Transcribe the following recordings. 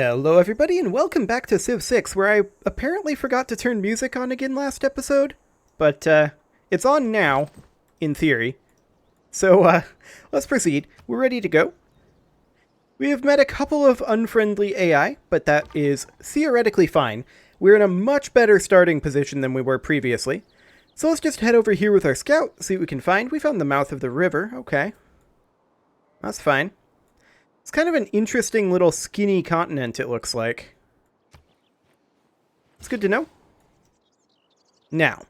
Hello everybody and welcome back to Civ 6, where I apparently forgot to turn music on again last episode. But, it's on now, in theory. So, let's proceed. We're ready to go. We have met a couple of unfriendly AI, but that is theoretically fine. We're in a much better starting position than we were previously. So let's just head over here with our scout, see what we can find. We found the mouth of the river, okay. That's fine. It's kind of an interesting little skinny continent, it looks like. It's good to know. Now,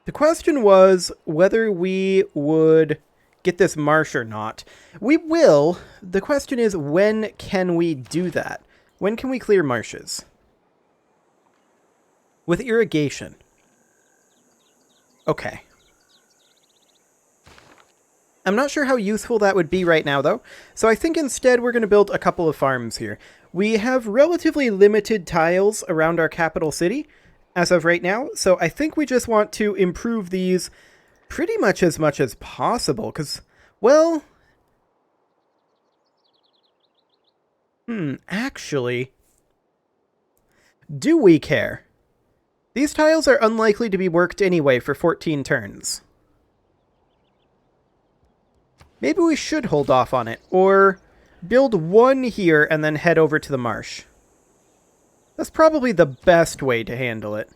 the question was whether we would get this marsh or not. We will. The question is, when can we do that? When can we clear marshes? With irrigation. Okay. I'm not sure how useful that would be right now, though, so I think instead we're going to build a couple of farms here. We have relatively limited tiles around our capital city as of right now, so I think we just want to improve these pretty much as possible, because, well... actually... do we care? These tiles are unlikely to be worked anyway for 14 turns. Maybe we should hold off on it, or build one here and then head over to the marsh. That's probably the best way to handle it.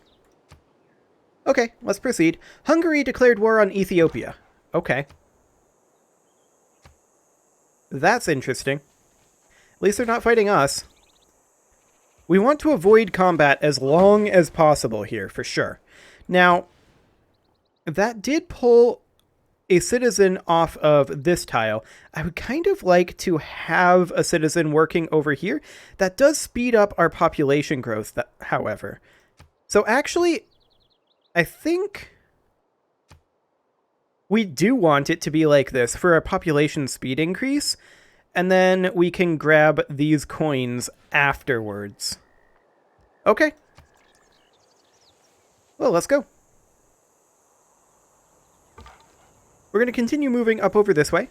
Okay, let's proceed. Hungary declared war on Ethiopia. Okay. That's interesting. At least they're not fighting us. We want to avoid combat as long as possible here, for sure. Now, that did pull a citizen off of this tile. I would kind of like to have a citizen working over here. That does speed up our population growth, however. So actually, I think we do want it to be like this for a population speed increase, and then we can grab these coins afterwards. Okay. Well, let's go. We're going to continue moving up over this way.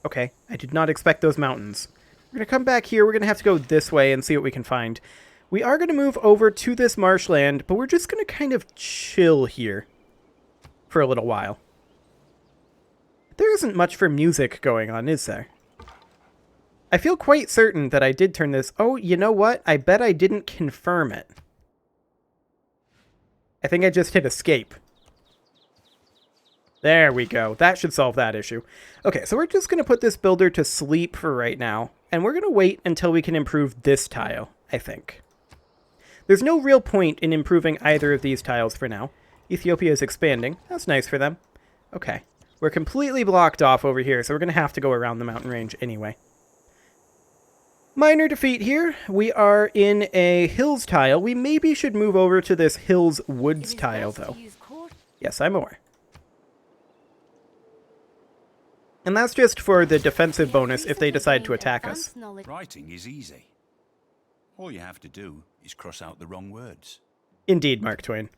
Okay, I did not expect those mountains. We're going to come back here. We're going to have to go this way and see what we can find. We are going to move over to this marshland, but we're just going to kind of chill here for a little while. There isn't much for music going on, is there? I feel quite certain that I did turn this... Oh, you know what? I bet I didn't confirm it. I think I just hit escape. There we go. That should solve that issue. Okay, so we're just going to put this builder to sleep for right now, and we're going to wait until we can improve this tile, I think. There's no real point in improving either of these tiles for now. Ethiopia is expanding. That's nice for them. Okay. We're completely blocked off over here, so we're going to have to go around the mountain range anyway. Minor defeat here. We are in a hills tile. We maybe should move over to this hills woods tile, though. Yes, I'm aware. And that's just for the defensive bonus if they decide to attack us. Writing is easy. All you have to do is cross out the wrong words. Indeed, Mark Twain.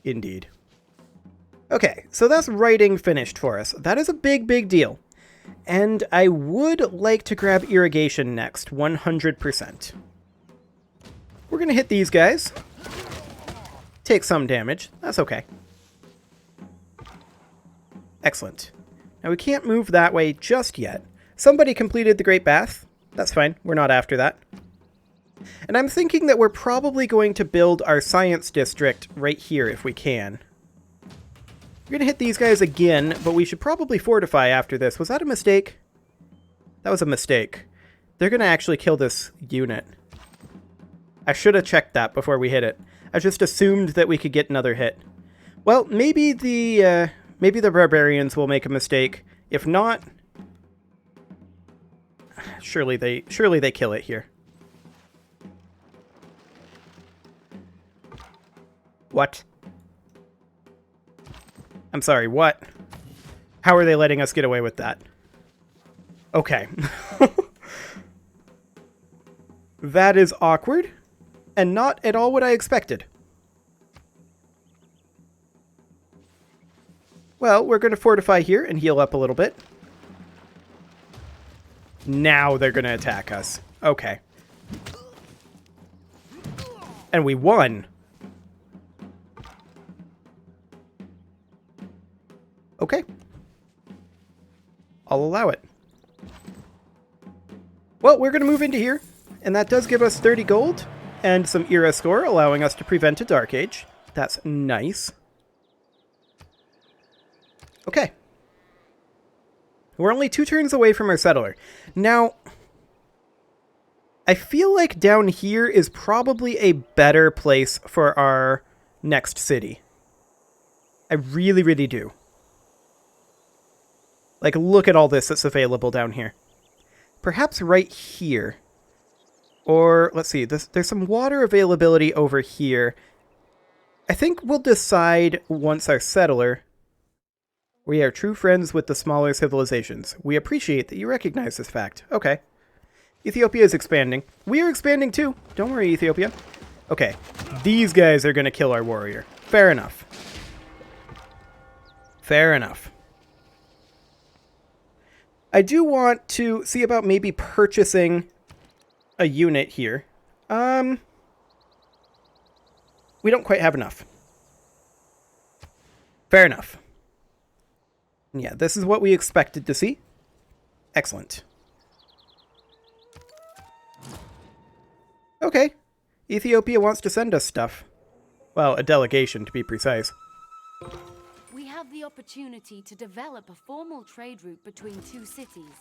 Indeed. Okay, so that's writing finished for us. That is a big deal. And I would like to grab irrigation next, 100%. We're going to hit these guys. Take some damage. That's okay. Excellent. Now, we can't move that way just yet. Somebody completed the Great Bath. That's fine. We're not after that. And I'm thinking that we're probably going to build our science district right here if we can. We're going to hit these guys again, but we should probably fortify after this. Was that a mistake? That was a mistake. They're going to actually kill this unit. I should have checked that before we hit it. I just assumed that we could get another hit. Well, maybe the barbarians will make a mistake. If not, surely they kill it here. What? I'm sorry, what? How are they letting us get away with that? Okay. That is awkward, and not at all what I expected. Well, we're going to fortify here and heal up a little bit. Now they're going to attack us. Okay. And we won. Okay. I'll allow it. Well, we're going to move into here, and that does give us 30 gold and some era score, allowing us to prevent a Dark Age. That's nice. Okay. We're only 2 turns away from our settler. Now, I feel like down here is probably a better place for our next city. I really, really do. Like, look at all this that's available down here. Perhaps right here. Or, let's see, there's some water availability over here. I think we'll decide once our settler... We are true friends with the smaller civilizations. We appreciate that you recognize this fact. Okay. Ethiopia is expanding. We are expanding too. Don't worry, Ethiopia. Okay. These guys are going to kill our warrior. Fair enough. Fair enough. I do want to see about maybe purchasing a unit here. We don't quite have enough. Fair enough. Yeah, this is what we expected to see. Excellent. Okay. Ethiopia wants to send us stuff. Well, a delegation, to be precise. We have the opportunity to develop a formal trade route between 2 cities.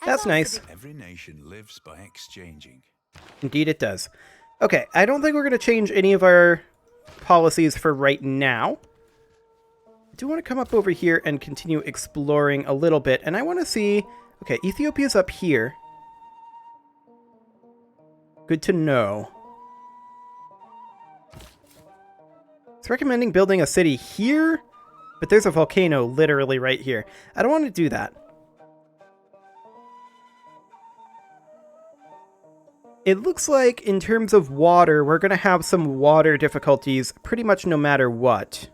That's nice. Every nation lives by exchanging. Indeed it does. Okay, I don't think we're going to change any of our policies for right now. I do want to come up over here and continue exploring a little bit, and I want to see... Okay, Ethiopia's up here. Good to know. It's recommending building a city here, but there's a volcano literally right here. I don't want to do that. It looks like, in terms of water, we're going to have some water difficulties pretty much no matter what.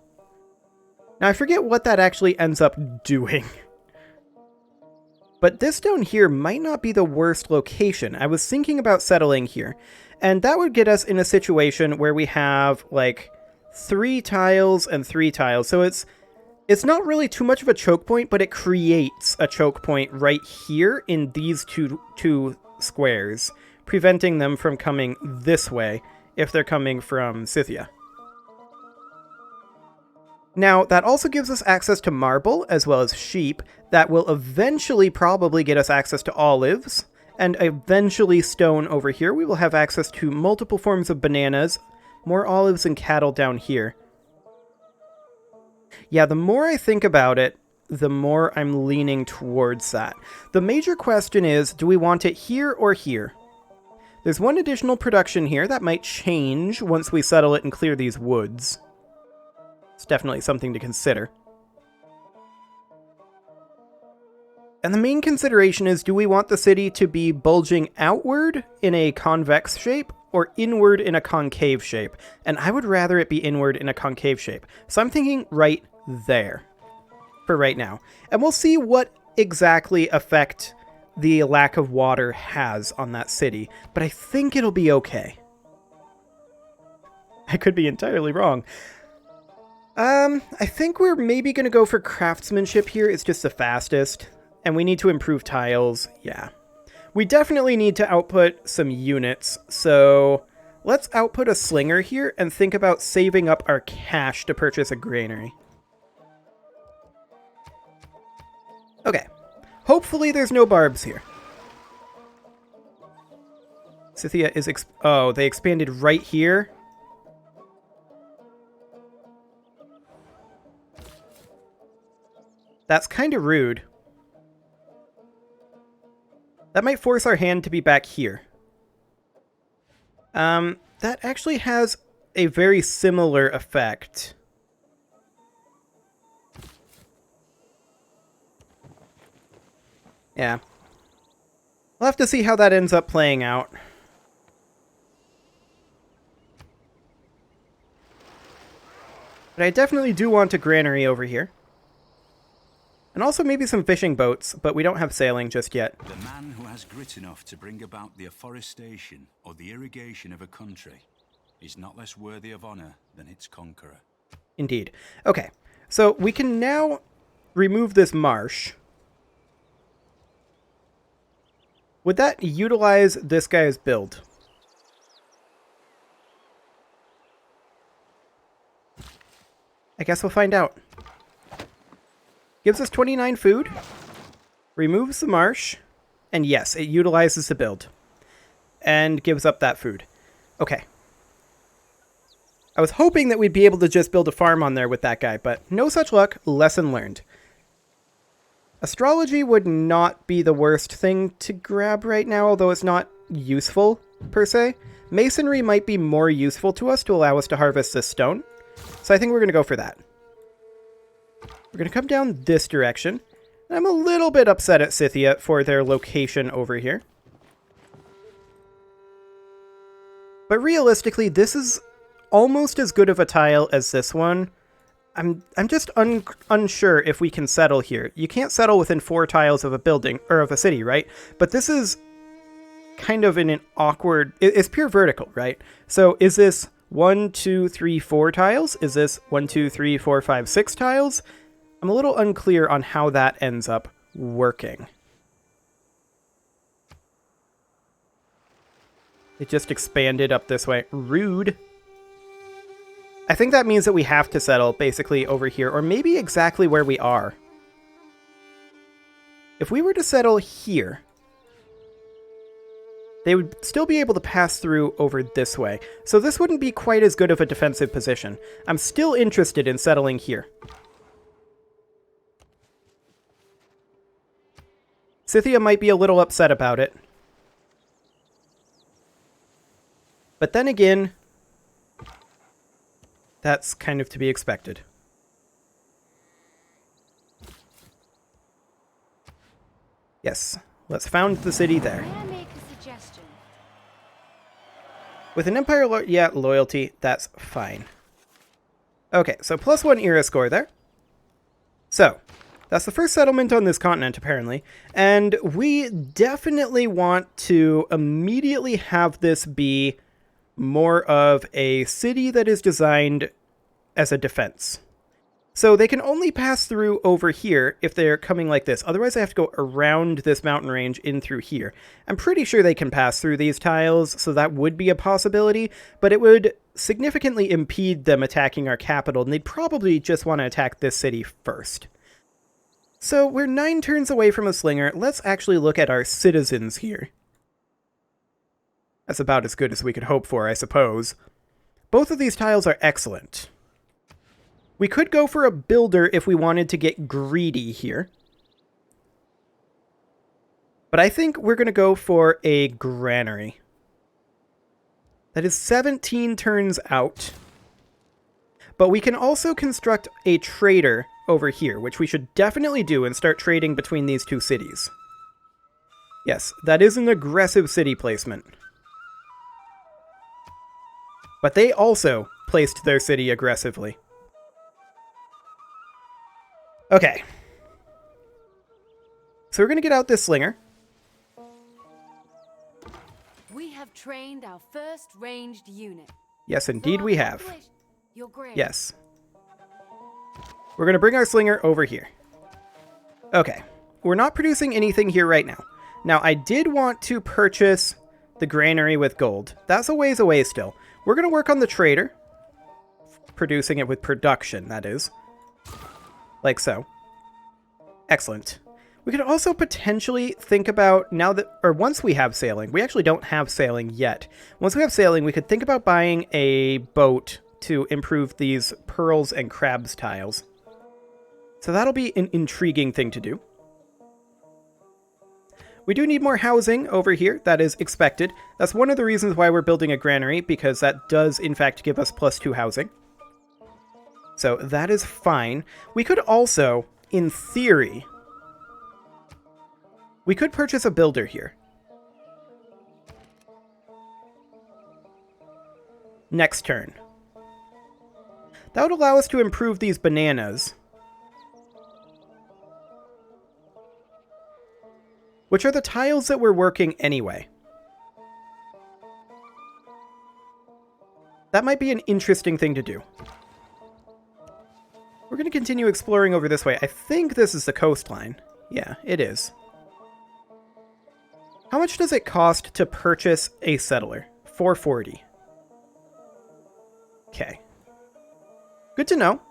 Now, I forget what that actually ends up doing. But this down here might not be the worst location. I was thinking about settling here. And that would get us in a situation where we have, like, 3 tiles and 3 tiles. So it's not really too much of a choke point, but it creates a choke point right here in these two squares, preventing them from coming this way if they're coming from Scythia. Now, that also gives us access to marble, as well as sheep, that will eventually probably get us access to olives, and eventually stone over here. We will have access to multiple forms of bananas, more olives and cattle down here. Yeah, the more I think about it, the more I'm leaning towards that. The major question is, do we want it here or here? There's one additional production here that might change once we settle it and clear these woods. It's definitely something to consider. And the main consideration is, do we want the city to be bulging outward in a convex shape or inward in a concave shape? And I would rather it be inward in a concave shape. So I'm thinking right there for right now. And we'll see what exactly effect the lack of water has on that city. But I think it'll be okay. I could be entirely wrong. I think we're maybe going to go for craftsmanship here. It's just the fastest. And we need to improve tiles. Yeah. We definitely need to output some units. So let's output a slinger here and think about saving up our cash to purchase a granary. Okay. Hopefully there's no barbs here. Scythia is... Oh, they expanded right here? That's kind of rude. That might force our hand to be back here. That actually has a very similar effect. Yeah. We'll have to see how that ends up playing out. But I definitely do want a granary over here. And also maybe some fishing boats, but we don't have sailing just yet. The man who has grit enough to bring about the afforestation or the irrigation of a country is not less worthy of honor than its conqueror. Indeed. Okay, so we can now remove this marsh. Would that utilize this guy's build? I guess we'll find out. Gives us 29 food, removes the marsh, and yes, it utilizes the build. And gives up that food. Okay. I was hoping that we'd be able to just build a farm on there with that guy, but no such luck. Lesson learned. Astrology would not be the worst thing to grab right now, although it's not useful, per se. Masonry might be more useful to us to allow us to harvest this stone. So I think we're going to go for that. We're going to come down this direction. I'm a little bit upset at Scythia for their location over here. But realistically, this is almost as good of a tile as this one. I'm just unsure if we can settle here. You can't settle within 4 tiles of a building, or of a city, right? But this is kind of in an awkward... It's pure vertical, right? So is this 1, 2, 3, 4 tiles? Is this 1, 2, 3, 4, 5, 6 tiles? I'm a little unclear on how that ends up working. It just expanded up this way. Rude. I think that means that we have to settle basically over here, or maybe exactly where we are. If we were to settle here, they would still be able to pass through over this way. So this wouldn't be quite as good of a defensive position. I'm still interested in settling here. Scythia might be a little upset about it. But then again, that's kind of to be expected. Yes, let's found the city there. May I make a suggestion? With an Empire loyalty, that's fine. Okay, so +1 era score there. So, that's the first settlement on this continent, apparently. And we definitely want to immediately have this be more of a city that is designed as a defense. So they can only pass through over here if they're coming like this. Otherwise, they have to go around this mountain range in through here. I'm pretty sure they can pass through these tiles, so that would be a possibility, but it would significantly impede them attacking our capital, and they'd probably just want to attack this city first. So we're 9 turns away from a slinger. Let's actually look at our citizens here. That's about as good as we could hope for, I suppose. Both of these tiles are excellent. We could go for a builder if we wanted to get greedy here. But I think we're going to go for a granary. That is 17 turns out. But we can also construct a trader over here, which we should definitely do and start trading between these two cities. Yes, that is an aggressive city placement. But they also placed their city aggressively. Okay. So we're going to get out this slinger. We have trained our first ranged unit. Yes, indeed we have. You're great. Yes. We're going to bring our slinger over here. Okay. We're not producing anything here right now. Now, I did want to purchase the granary with gold. That's a ways away still. We're going to work on the trader. Producing it with production, that is. Like so. Excellent. We could also potentially think about, now that, or once we have sailing, we actually don't have sailing yet. Once we have sailing, we could think about buying a boat to improve these pearls and crabs tiles. So that'll be an intriguing thing to do. We do need more housing over here. That is expected. That's one of the reasons why we're building a granary, because that does in fact give us +2 housing. So that is fine. We could also, in theory, we could purchase a builder here. Next turn. That would allow us to improve these bananas. which are the tiles that we're working anyway. That might be an interesting thing to do. We're going to continue exploring over this way. I think this is the coastline. Yeah, it is. How much does it cost to purchase a settler? 440. Okay. Good to know.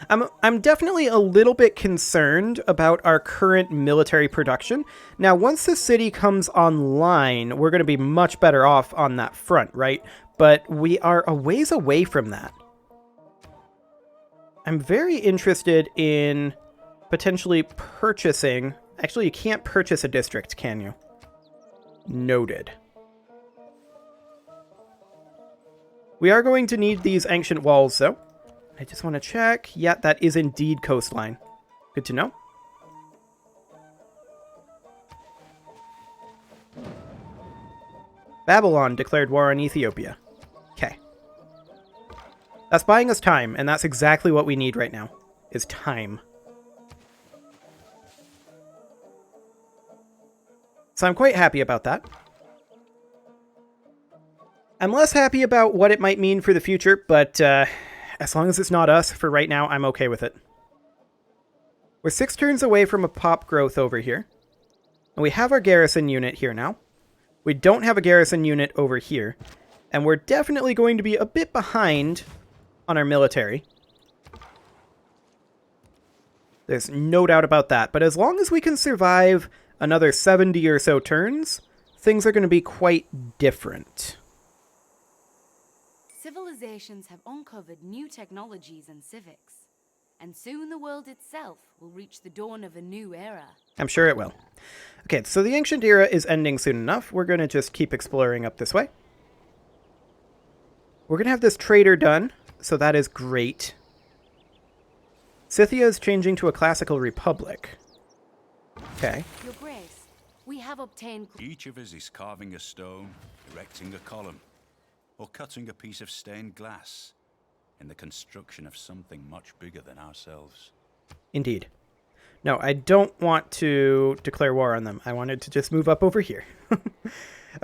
I'm definitely a little bit concerned about our current military production. Now, once the city comes online, we're going to be much better off on that front, right? But we are a ways away from that. I'm very interested in potentially purchasing... Actually, you can't purchase a district, can you? Noted. We are going to need these ancient walls, though. I just want to check. Yeah, that is indeed coastline. Good to know. Babylon declared war on Ethiopia. Okay. That's buying us time, and that's exactly what we need right now, is time. So I'm quite happy about that. I'm less happy about what it might mean for the future, but as long as it's not us, for right now, I'm okay with it. We're 6 turns away from a pop growth over here. And we have our garrison unit here now. We don't have a garrison unit over here. And we're definitely going to be a bit behind on our military. There's no doubt about that. But as long as we can survive another 70 or so turns, things are going to be quite different. Civilizations have uncovered new technologies and civics, and soon the world itself will reach the dawn of a new era. I'm sure it will. Okay, so the ancient era is ending soon enough. We're going to just keep exploring up this way. We're going to have this trader done, so that is great. Scythia is changing to a classical republic. Okay. Your Grace, we have obtained... Each of us is carving a stone, erecting a column, or cutting a piece of stained glass in the construction of something much bigger than ourselves. Indeed. No, I don't want to declare war on them. I wanted to just move up over here.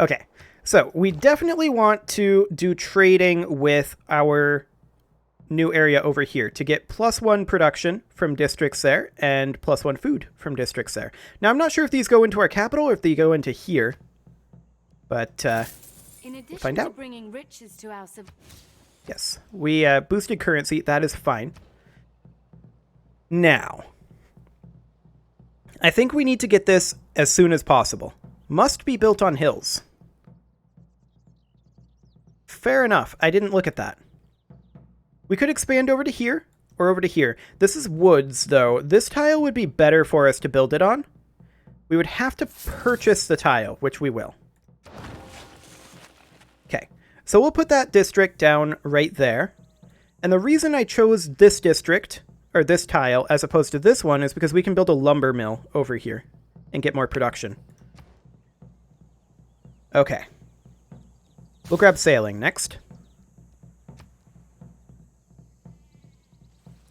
Okay, so we definitely want to do trading with our new area over here to get +1 production from districts there and +1 food from districts there. Now, I'm not sure if these go into our capital or if they go into here, but In addition find out. to bringing riches to our Yes, we boosted currency. That is fine. Now, I think we need to get this as soon as possible. Must be built on hills. Fair enough. I didn't look at that. We could expand over to here or over to here. This is woods, though. This tile would be better for us to build it on. We would have to purchase the tile, which we will. Okay, so we'll put that district down right there. And the reason I chose this district, or this tile, as opposed to this one, is because we can build a lumber mill over here and get more production. Okay. We'll grab sailing next.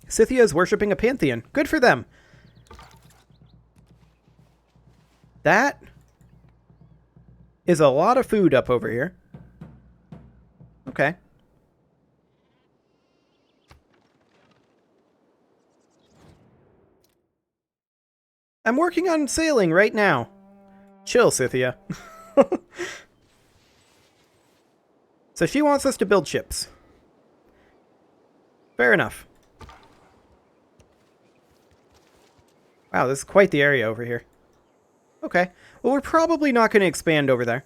Scythia is worshipping a pantheon. Good for them. That is a lot of food up over here. Okay. I'm working on sailing right now. Chill, Scythia. So she wants us to build ships. Fair enough. Wow, this is quite the area over here. Okay. Well, we're probably not going to expand over there.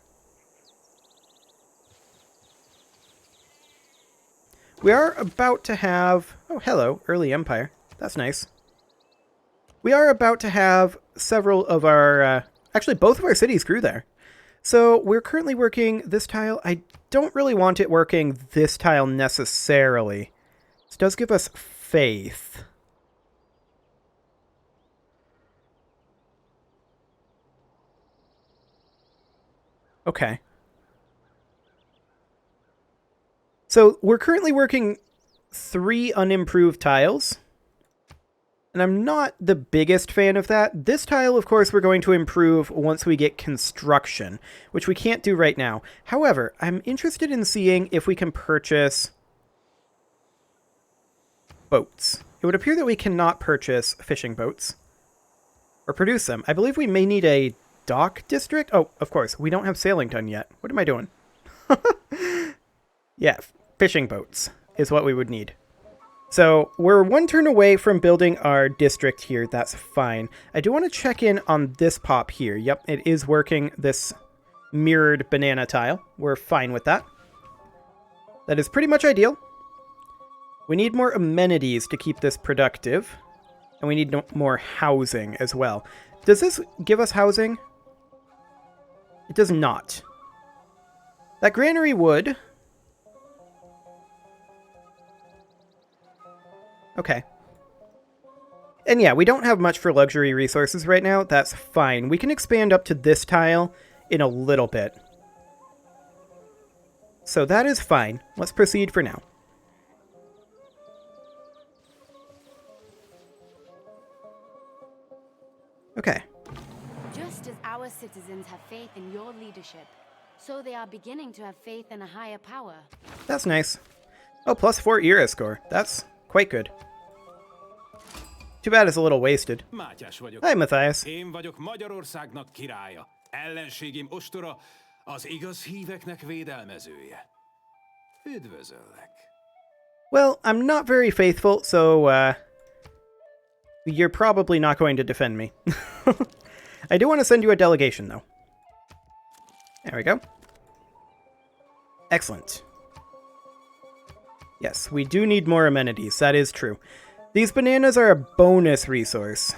We are about to have... Oh, hello, early empire. That's nice. We are about to have several of our... actually, both of our cities grew there. So we're currently working this tile. I don't really want it working this tile necessarily. This does give us faith. Okay. So we're currently working 3 unimproved tiles. And I'm not the biggest fan of that. This tile, of course, we're going to improve once we get construction, which we can't do right now. However, I'm interested in seeing if we can purchase boats. It would appear that we cannot purchase fishing boats or produce them. I believe we may need a dock district. Oh, of course, we don't have sailing done yet. What am I doing? Yeah, fishing boats is what we would need. So we're one turn away from building our district here. That's fine. I do want to check in on this pop here. Yep, it is working, this mirrored banana tile. We're fine with that. That is pretty much ideal. We need more amenities to keep this productive. And we need more housing as well. Does this give us housing? It does not. That granary would. Okay. And yeah, we don't have much for luxury resources right now. That's fine. We can expand up to this tile in a little bit. So that is fine. Let's proceed for now. Okay. Just as our citizens have faith in your leadership, so they are beginning to have faith in a higher power. That's nice. Oh, +4 ERA score. That's quite good. Too bad it's a little wasted. Mátyás vagyok. Hi, Matthias. Én vagyok Magyarországnak királya. Ellenségim ostora, az igaz híveknek védelmezője. Üdvözöllek. Well, I'm not very faithful, so, you're probably not going to defend me. I do want to send you a delegation, though. There we go. Excellent. Yes, we do need more amenities. That is true. These bananas are a bonus resource,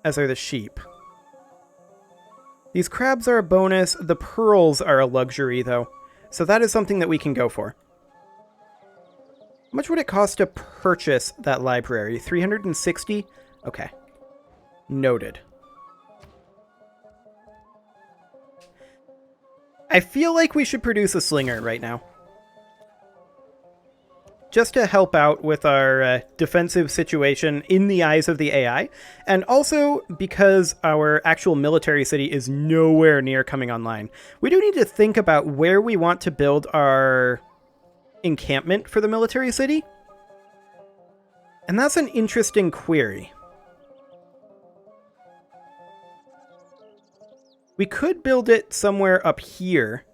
as are the sheep. These crabs are a bonus. The pearls are a luxury, though. So that is something that we can go for. How much would it cost to purchase that library? 360? Okay. Noted. I feel like we should produce a slinger right now. Just to help out with our defensive situation in the eyes of the AI, and also because our actual military city is nowhere near coming online. We do need to think about where we want to build our encampment for the military city, and that's an interesting query. We could build it somewhere up here,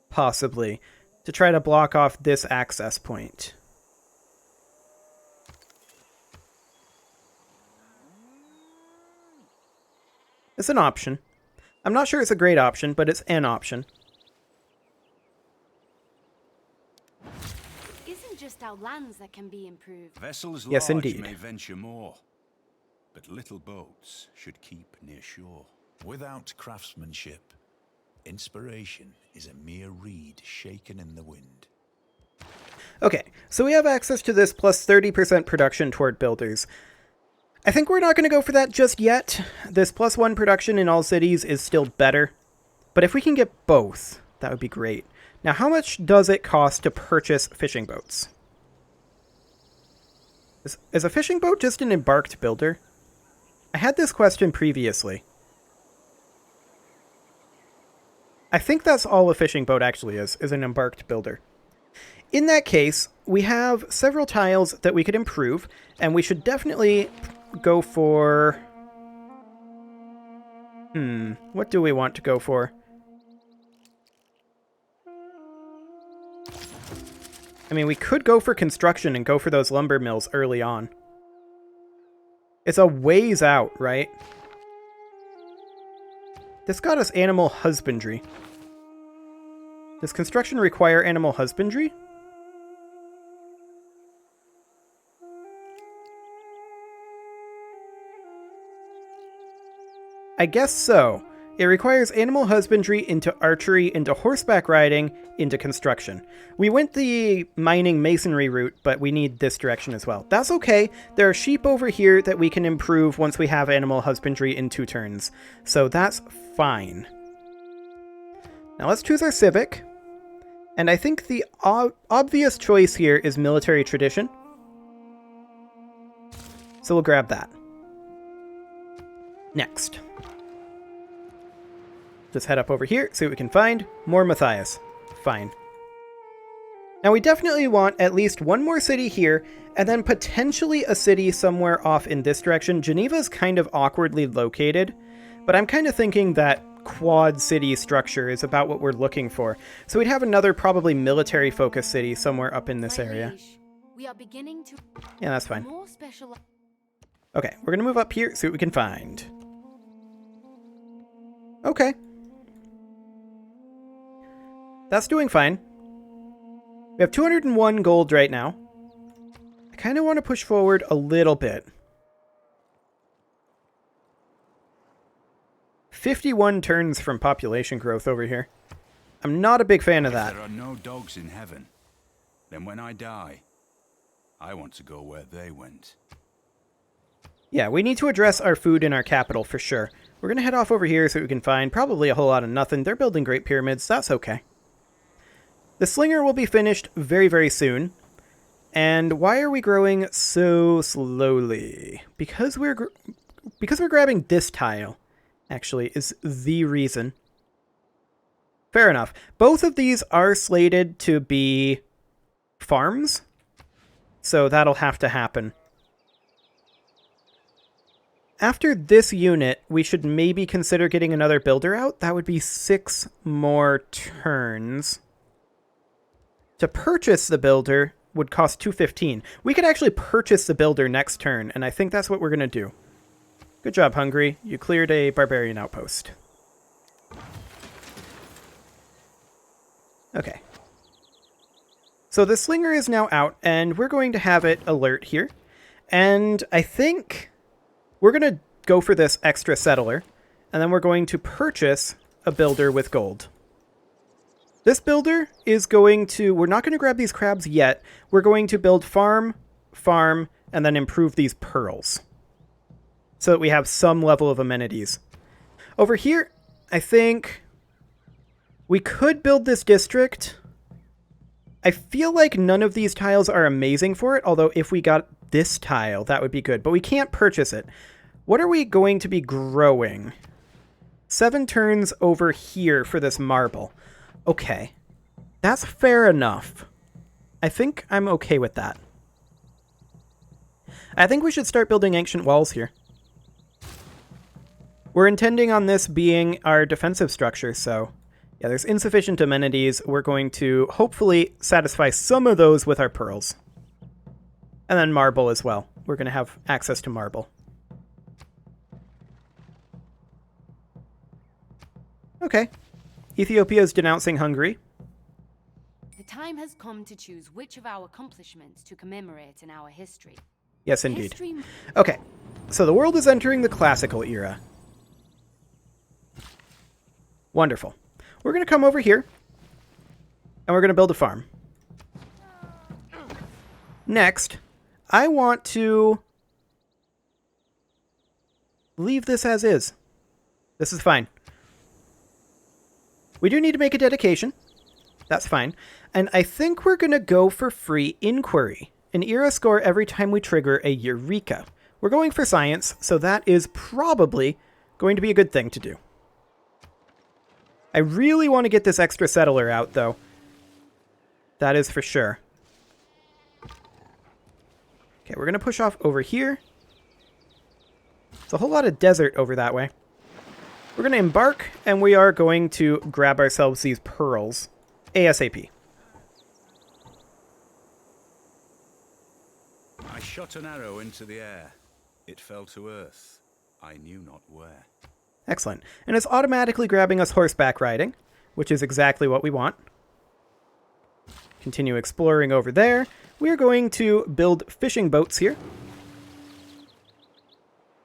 possibly, to try to block off this access point. It's an option. I'm not sure it's a great option, but it's an option. It isn't just our lands that can be improved. Vessels Yes, large indeed. may venture more, but little boats should keep near shore. Without craftsmanship, inspiration is a mere reed shaken in the wind. Okay, so we have access to this plus 30% production toward builders. I think we're not going to go for that just yet. This +1 production in all cities is still better. But if we can get both, that would be great. Now, how much does it cost to purchase fishing boats? Is a fishing boat just an embarked builder? I had this question previously. I think that's all a fishing boat actually is an embarked builder. In that case, we have several tiles that we could improve, and we should definitely go for... what do we want to go for? I mean, we could go for construction and go for those lumber mills early on. It's a ways out, right? This got us animal husbandry. Does construction require animal husbandry? I guess so. It requires animal husbandry into archery, into horseback riding, into construction. We went the mining masonry route, but we need this direction as well. That's okay. There are sheep over here that we can improve once we have animal husbandry in 2 turns. So that's fine. Now let's choose our civic. And I think the obvious choice here is military tradition. So we'll grab that. Next. Just head up over here, see what we can find. More Matthias. Fine. Now we definitely want at least one more city here, and then potentially a city somewhere off in this direction. Geneva's kind of awkwardly located, but I'm kind of thinking that quad city structure is about what we're looking for. So we'd have another probably military-focused city somewhere up in this area. We are beginning to Yeah, that's fine. more special. Okay, we're going to move up here, see what we can find. Okay. That's doing fine. We have 201 gold right now. I kind of want to push forward a little bit. 51 turns from population growth over here. I'm not a big fan of that. If there are no dogs in heaven, then when I die, I want to go where they went. Yeah, we need to address our food in our capital for sure. We're going to head off over here so we can find probably a whole lot of nothing. They're building great pyramids. That's okay. The slinger will be finished very, very soon. And why are we growing so slowly? Because we're grabbing this tile, actually, is the reason. Fair enough. Both of these are slated to be farms, so that'll have to happen. After this unit, we should maybe consider getting another builder out. That would be 6 more turns. To purchase the builder would cost 215. We could actually purchase the builder next turn, and I think that's what we're going to do. Good job, Hungary. You cleared a barbarian outpost. Okay. So the slinger is now out, and we're going to have it alert here. And I think we're going to go for this extra settler, and then we're going to purchase a builder with gold. This builder is going to... We're not going to grab these crabs yet. We're going to build farm, and then improve these pearls, so that we have some level of amenities. Over here, I think we could build this district. I feel like none of these tiles are amazing for it, although if we got this tile, that would be good. But we can't purchase it. What are we going to be growing? 7 turns over here for this marble. Okay. That's fair enough. I think I'm okay with that. I think we should start building ancient walls here. We're intending on this being our defensive structure, so yeah, there's insufficient amenities. We're going to hopefully satisfy some of those with our pearls. And then marble as well. We're going to have access to marble. Okay. Ethiopia is denouncing Hungary. The time has come to choose which of our accomplishments to commemorate in our history. Yes, indeed. Okay, so the world is entering the classical era. Wonderful. We're going to come over here, and we're going to build a farm. Next, I want to leave this as is. This is fine. We do need to make a dedication. That's fine. And I think we're going to go for free inquiry. An era score every time we trigger a Eureka. We're going for science, so that is probably going to be a good thing to do. I really want to get this extra settler out, though. That is for sure. Okay, we're going to push off over here. It's a whole lot of desert over that way. We're going to embark, and we are going to grab ourselves these pearls ASAP. I shot an arrow into the air. It fell to earth. I knew not where. Excellent. And it's automatically grabbing us horseback riding, which is exactly what we want. Continue exploring over there. We are going to build fishing boats here.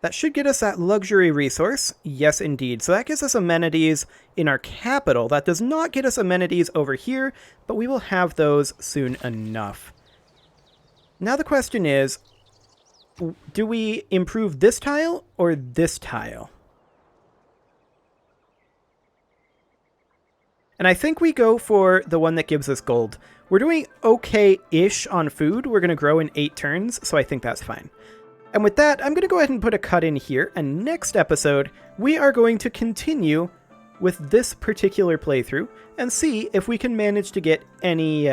That should get us that luxury resource. Yes, indeed. So that gives us amenities in our capital. That does not get us amenities over here, but we will have those soon enough. Now the question is, do we improve this tile or this tile? And I think we go for the one that gives us gold. We're doing okay-ish on food. We're going to grow in 8 turns, so I think that's fine. And with that, I'm going to go ahead and put a cut in here, and next episode, we are going to continue with this particular playthrough and see if we can manage to get any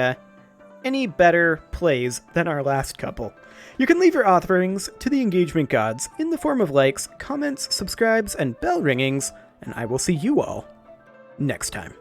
better plays than our last couple. You can leave your offerings to the engagement gods in the form of likes, comments, subscribes, and bell ringings, and I will see you all next time.